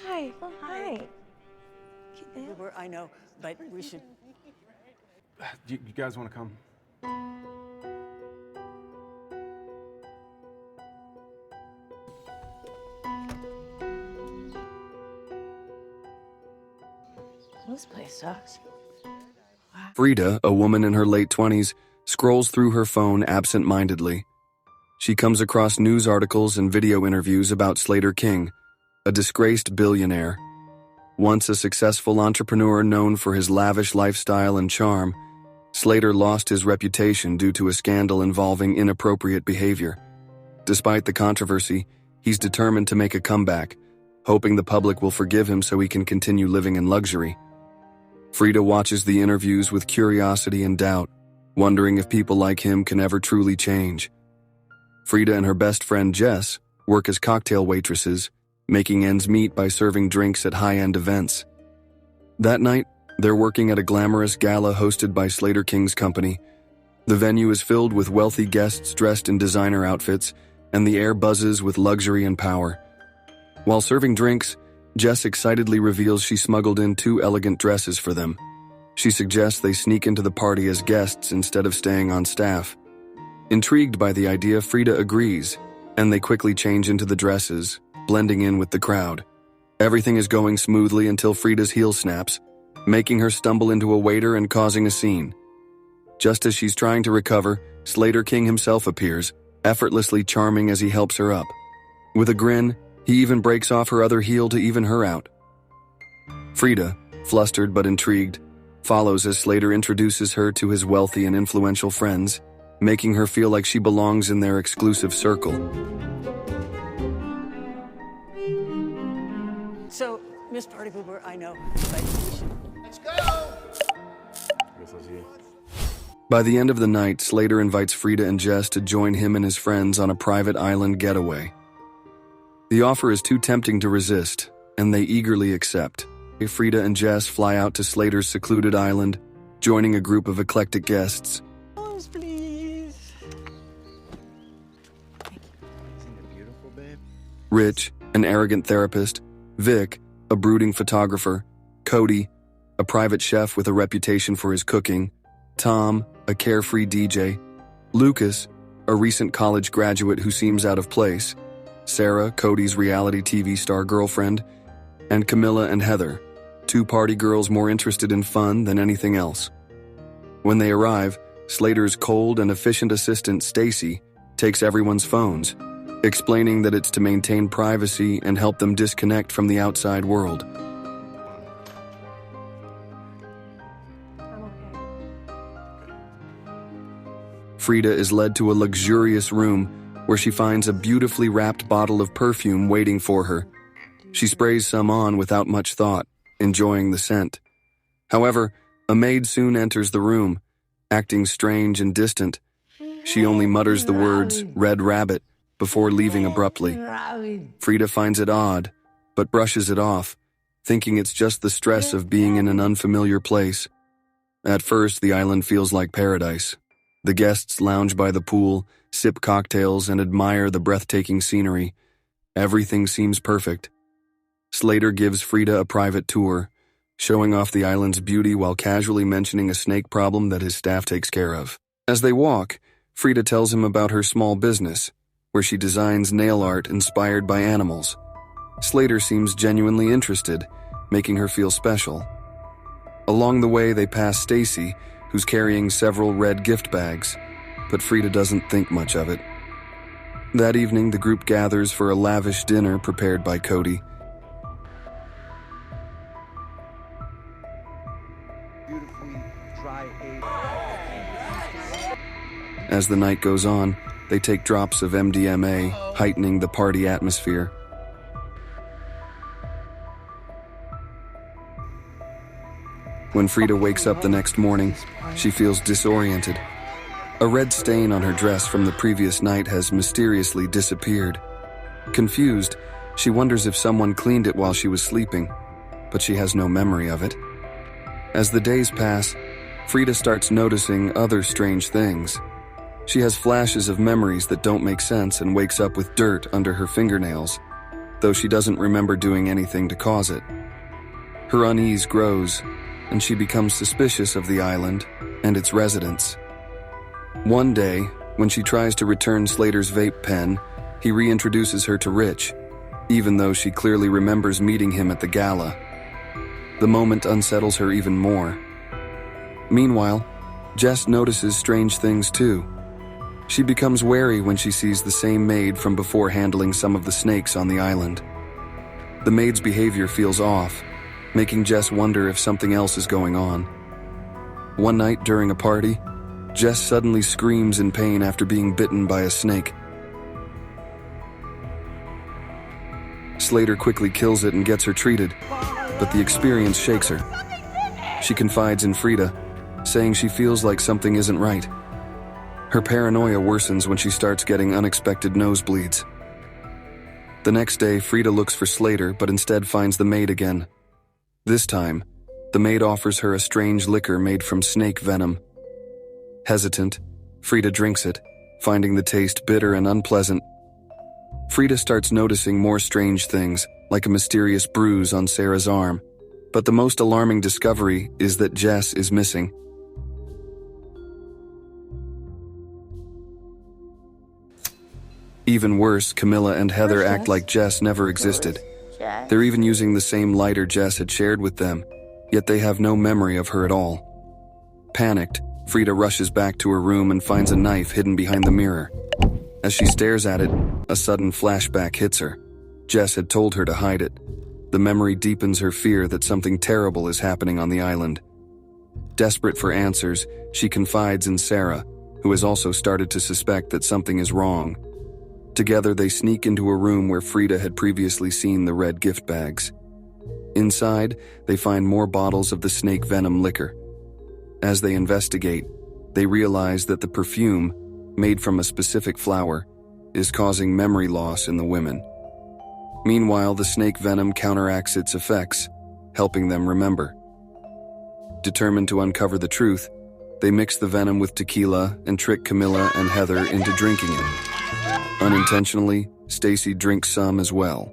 Hi. Oh, hi. I know, but we should... You guys want to come? This place sucks. Frida, a woman in her late 20s, scrolls through her phone absent-mindedly. She comes across news articles and video interviews about Slater King, a disgraced billionaire. Once a successful entrepreneur known for his lavish lifestyle and charm, Slater lost his reputation due to a scandal involving inappropriate behavior. Despite the controversy, he's determined to make a comeback, hoping the public will forgive him so he can continue living in luxury. Frida watches the interviews with curiosity and doubt, wondering if people like him can ever truly change. Frida and her best friend Jess work as cocktail waitresses, making ends meet by serving drinks at high-end events. That night, they're working at a glamorous gala hosted by Slater King's company. The venue is filled with wealthy guests dressed in designer outfits, and the air buzzes with luxury and power. While serving drinks, Jess excitedly reveals she smuggled in 2 elegant dresses for them. She suggests they sneak into the party as guests instead of staying on staff. Intrigued by the idea, Frida agrees, and they quickly change into the dresses, blending in with the crowd. Everything is going smoothly until Frida's heel snaps, making her stumble into a waiter and causing a scene. Just as she's trying to recover, Slater King himself appears, effortlessly charming as he helps her up. With a grin, he even breaks off her other heel to even her out. Frida, flustered but intrigued, follows as Slater introduces her to his wealthy and influential friends, making her feel like she belongs in their exclusive circle. So, Miss Party Pooper, I know, but we should... Let's go! Guess I'll see you. By the end of the night, Slater invites Frida and Jess to join him and his friends on a private island getaway. The offer is too tempting to resist, and they eagerly accept. Frida and Jess fly out to Slater's secluded island, joining a group of eclectic guests. Pose, please. Isn't it beautiful, babe? Rich, an arrogant therapist; Vic, a brooding photographer; Cody, a private chef with a reputation for his cooking; Tom, a carefree DJ; Lucas, a recent college graduate who seems out of place; Sarah, Cody's reality TV star girlfriend; and Camilla and Heather, 2 party girls more interested in fun than anything else. When they arrive, Slater's cold and efficient assistant Stacy takes everyone's phones, explaining that it's to maintain privacy and help them disconnect from the outside world. I'm okay. Frida is led to a luxurious room where she finds a beautifully wrapped bottle of perfume waiting for her. She sprays some on without much thought, enjoying the scent. However, a maid soon enters the room, acting strange and distant. She only mutters the words, "Red Rabbit," before leaving abruptly. Frida finds it odd, but brushes it off, thinking it's just the stress of being in an unfamiliar place. At first, the island feels like paradise. The guests lounge by the pool, sip cocktails, and admire the breathtaking scenery. Everything seems perfect. Slater gives Frida a private tour, showing off the island's beauty while casually mentioning a snake problem that his staff takes care of. As they walk, Frida tells him about her small business, where she designs nail art inspired by animals. Slater seems genuinely interested, making her feel special. Along the way, they pass Stacy, who's carrying several red gift bags, but Frida doesn't think much of it. That evening, the group gathers for a lavish dinner prepared by Cody. As the night goes on, they take drops of MDMA, heightening the party atmosphere. When Frida wakes up the next morning, she feels disoriented. A red stain on her dress from the previous night has mysteriously disappeared. Confused, she wonders if someone cleaned it while she was sleeping, but she has no memory of it. As the days pass, Frida starts noticing other strange things. She has flashes of memories that don't make sense and wakes up with dirt under her fingernails, though she doesn't remember doing anything to cause it. Her unease grows, and she becomes suspicious of the island and its residents. One day, when she tries to return Slater's vape pen, he reintroduces her to Rich, even though she clearly remembers meeting him at the gala. The moment unsettles her even more. Meanwhile, Jess notices strange things too. She becomes wary when she sees the same maid from before handling some of the snakes on the island. The maid's behavior feels off, making Jess wonder if something else is going on. One night during a party, Jess suddenly screams in pain after being bitten by a snake. Slater quickly kills it and gets her treated, but the experience shakes her. She confides in Frida, saying she feels like something isn't right. Her paranoia worsens when she starts getting unexpected nosebleeds. The next day, Frida looks for Slater, but instead finds the maid again. This time, the maid offers her a strange liquor made from snake venom. Hesitant, Frida drinks it, finding the taste bitter and unpleasant. Frida starts noticing more strange things, like a mysterious bruise on Sarah's arm, but the most alarming discovery is that Jess is missing. Even worse, Camilla and Heather act like Jess never existed. They're even using the same lighter Jess had shared with them, yet they have no memory of her at all. Panicked, Frida rushes back to her room and finds a knife hidden behind the mirror. As she stares at it, a sudden flashback hits her. Jess had told her to hide it. The memory deepens her fear that something terrible is happening on the island. Desperate for answers, she confides in Sarah, who has also started to suspect that something is wrong. Together, they sneak into a room where Frida had previously seen the red gift bags. Inside, they find more bottles of the snake venom liquor. As they investigate, they realize that the perfume, made from a specific flower, is causing memory loss in the women. Meanwhile, the snake venom counteracts its effects, helping them remember. Determined to uncover the truth, they mix the venom with tequila and trick Camilla and Heather into drinking it. Unintentionally, Stacy drinks some as well,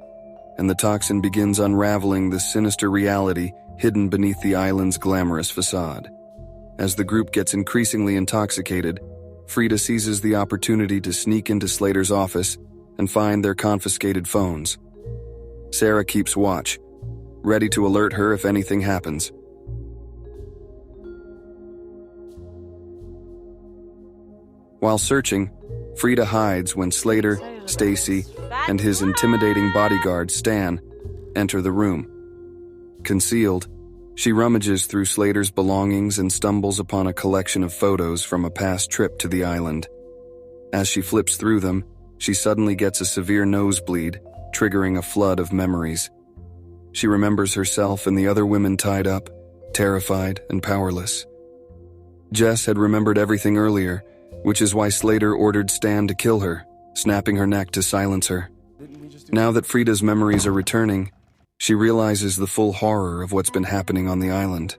and the toxin begins unraveling the sinister reality hidden beneath the island's glamorous facade. As the group gets increasingly intoxicated, Frida seizes the opportunity to sneak into Slater's office and find their confiscated phones. Sarah keeps watch, ready to alert her if anything happens. While searching, Frida hides when Slater, Stacy, and his intimidating bodyguard Stan enter the room. Concealed, she rummages through Slater's belongings and stumbles upon a collection of photos from a past trip to the island. As she flips through them, she suddenly gets a severe nosebleed, triggering a flood of memories. She remembers herself and the other women tied up, terrified and powerless. Jess had remembered everything earlier, which is why Slater ordered Stan to kill her, snapping her neck to silence her. Now that Frida's memories are returning, she realizes the full horror of what's been happening on the island.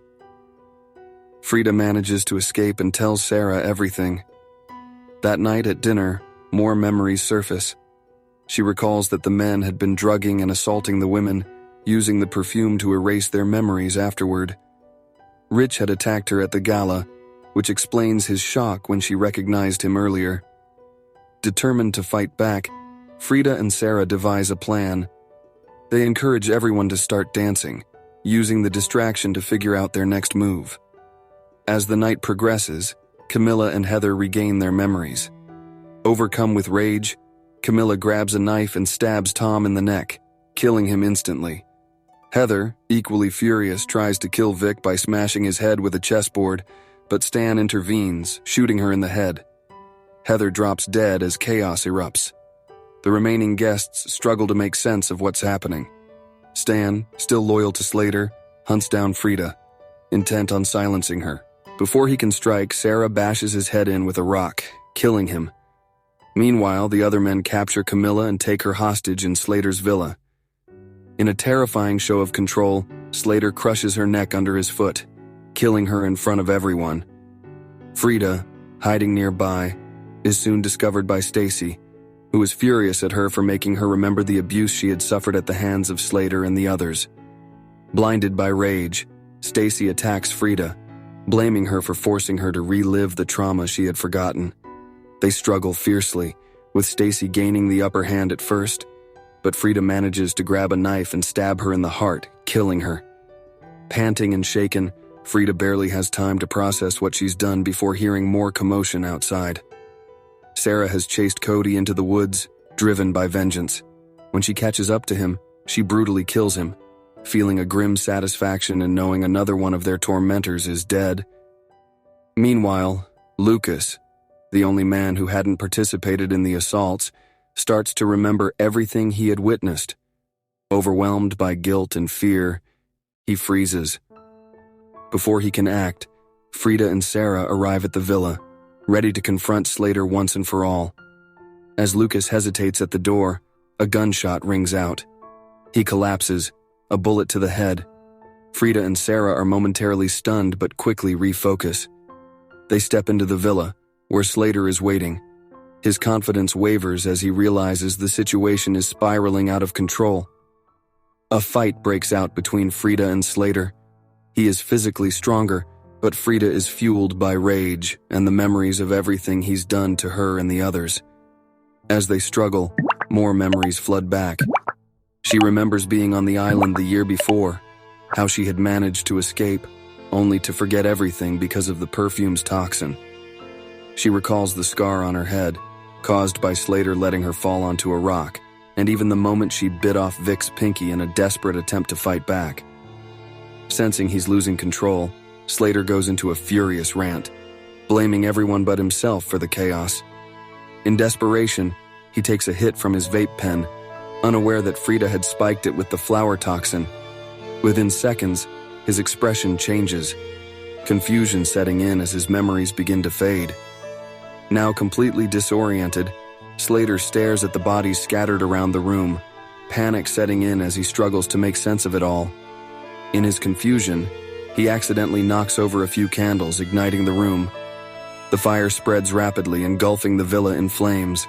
Frida manages to escape and tells Sarah everything. That night at dinner, more memories surface. She recalls that the men had been drugging and assaulting the women, using the perfume to erase their memories afterward. Rich had attacked her at the gala, which explains his shock when she recognized him earlier. Determined to fight back, Frida and Sarah devise a plan. They encourage everyone to start dancing, using the distraction to figure out their next move. As the night progresses, Camilla and Heather regain their memories. Overcome with rage, Camilla grabs a knife and stabs Tom in the neck, killing him instantly. Heather, equally furious, tries to kill Vic by smashing his head with a chessboard, but Stan intervenes, shooting her in the head. Heather drops dead as chaos erupts. The remaining guests struggle to make sense of what's happening. Stan, still loyal to Slater, hunts down Frida, intent on silencing her. Before he can strike, Sarah bashes his head in with a rock, killing him. Meanwhile, the other men capture Camilla and take her hostage in Slater's villa. In a terrifying show of control, Slater crushes her neck under his foot, killing her in front of everyone. Frida, hiding nearby, is soon discovered by Stacy, who is furious at her for making her remember the abuse she had suffered at the hands of Slater and the others. Blinded by rage, Stacy attacks Frida, blaming her for forcing her to relive the trauma she had forgotten. They struggle fiercely, with Stacy gaining the upper hand at first, but Frida manages to grab a knife and stab her in the heart, killing her. Panting and shaken, Frida barely has time to process what she's done before hearing more commotion outside. Sarah has chased Cody into the woods, driven by vengeance. When she catches up to him, she brutally kills him, feeling a grim satisfaction in knowing another one of their tormentors is dead. Meanwhile, Lucas, the only man who hadn't participated in the assaults, starts to remember everything he had witnessed. Overwhelmed by guilt and fear, he freezes. Before he can act, Frida and Sarah arrive at the villa, ready to confront Slater once and for all. As Lucas hesitates at the door, a gunshot rings out. He collapses, a bullet to the head. Frida and Sarah are momentarily stunned but quickly refocus. They step into the villa, where Slater is waiting. His confidence wavers as he realizes the situation is spiraling out of control. A fight breaks out between Frida and Slater. He is physically stronger, but Frida is fueled by rage and the memories of everything he's done to her and the others. As they struggle, more memories flood back. She remembers being on the island the year before, how she had managed to escape, only to forget everything because of the perfume's toxin. She recalls the scar on her head, caused by Slater letting her fall onto a rock, and even the moment she bit off Vic's pinky in a desperate attempt to fight back. Sensing he's losing control, Slater goes into a furious rant, blaming everyone but himself for the chaos. In desperation, he takes a hit from his vape pen, unaware that Frida had spiked it with the flower toxin. Within seconds, his expression changes, confusion setting in as his memories begin to fade. Now completely disoriented, Slater stares at the bodies scattered around the room, panic setting in as he struggles to make sense of it all. In his confusion, he accidentally knocks over a few candles, igniting the room. The fire spreads rapidly, engulfing the villa in flames.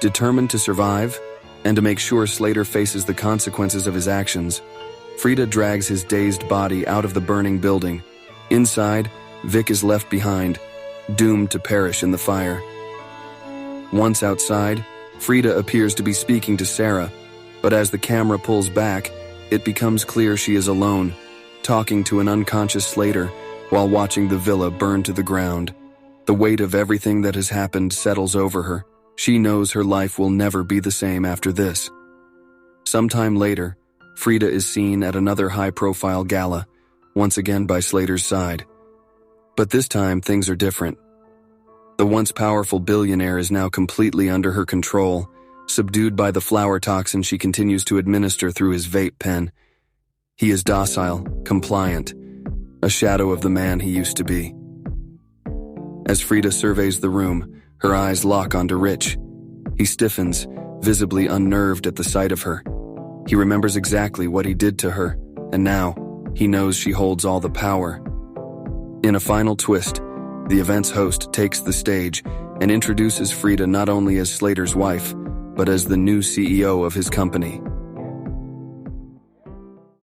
Determined to survive, and to make sure Slater faces the consequences of his actions, Frida drags his dazed body out of the burning building. Inside, Vic is left behind, doomed to perish in the fire. Once outside, Frida appears to be speaking to Sarah, but as the camera pulls back, it becomes clear she is alone, talking to an unconscious Slater while watching the villa burn to the ground. The weight of everything that has happened settles over her. She knows her life will never be the same after this. Sometime later, Frida is seen at another high-profile gala, once again by Slater's side. But this time, things are different. The once powerful billionaire is now completely under her control, subdued by the flower toxin she continues to administer through his vape pen. He is docile, compliant, a shadow of the man he used to be. As Frida surveys the room, her eyes lock onto Rich. He stiffens, visibly unnerved at the sight of her. He remembers exactly what he did to her, and now he knows she holds all the power. In a final twist, the event's host takes the stage and introduces Frida not only as Slater's wife, but as the new CEO of his company.